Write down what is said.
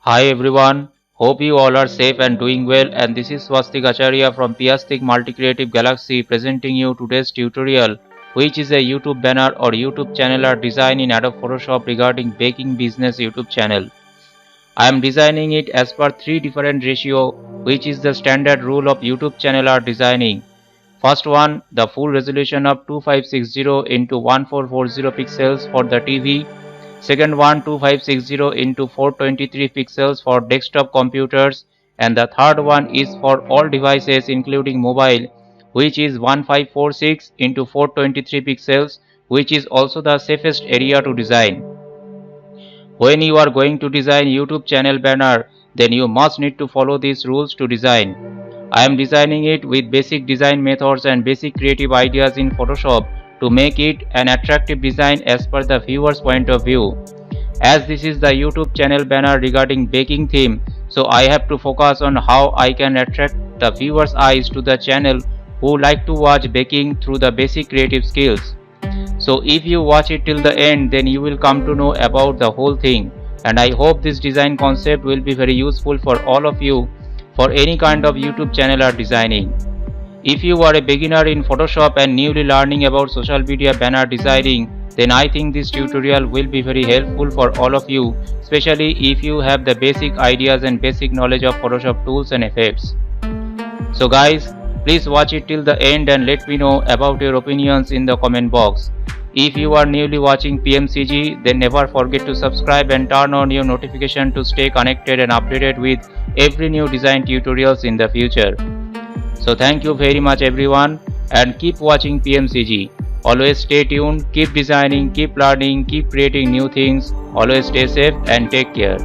Hi everyone, hope you all are safe and doing well, and this is Swastick Acharya from Piyastick Multi Creative Galaxy presenting you today's tutorial, which is a YouTube banner or YouTube channel art design in Adobe Photoshop regarding baking business YouTube channel. I am designing it as per 3 different ratio, which is the standard rule of YouTube channel art designing. First one, the full resolution of 2560 into 1440 pixels for the TV. Second one, 2560 into 423 pixels for desktop computers, and the third one is for all devices including mobile, which is 1546 into 423 pixels, which is also the safest area to design. When you are going to design YouTube channel banner, then you must need to follow these rules to design. I am designing it with basic design methods and basic creative ideas in Photoshop to make it an attractive design as per the viewer's point of view. As this is the YouTube channel banner regarding baking theme, so I have to focus on how I can attract the viewers' eyes to the channel who like to watch baking through the basic creative skills. So if you watch it till the end, then you will come to know about the whole thing, and I hope this design concept will be very useful for all of you for any kind of YouTube channel art designing. If you are a beginner in Photoshop and newly learning about social media banner designing, then I think this tutorial will be very helpful for all of you, especially if you have the basic ideas and basic knowledge of Photoshop tools and effects. So guys, please watch it till the end and let me know about your opinions in the comment box. If you are newly watching PMCG, then never forget to subscribe and turn on your notification to stay connected and updated with every new design tutorials in the future. So thank you very much everyone, and keep watching PMCG. Always stay tuned, keep designing, keep learning, keep creating new things. Always stay safe and take care.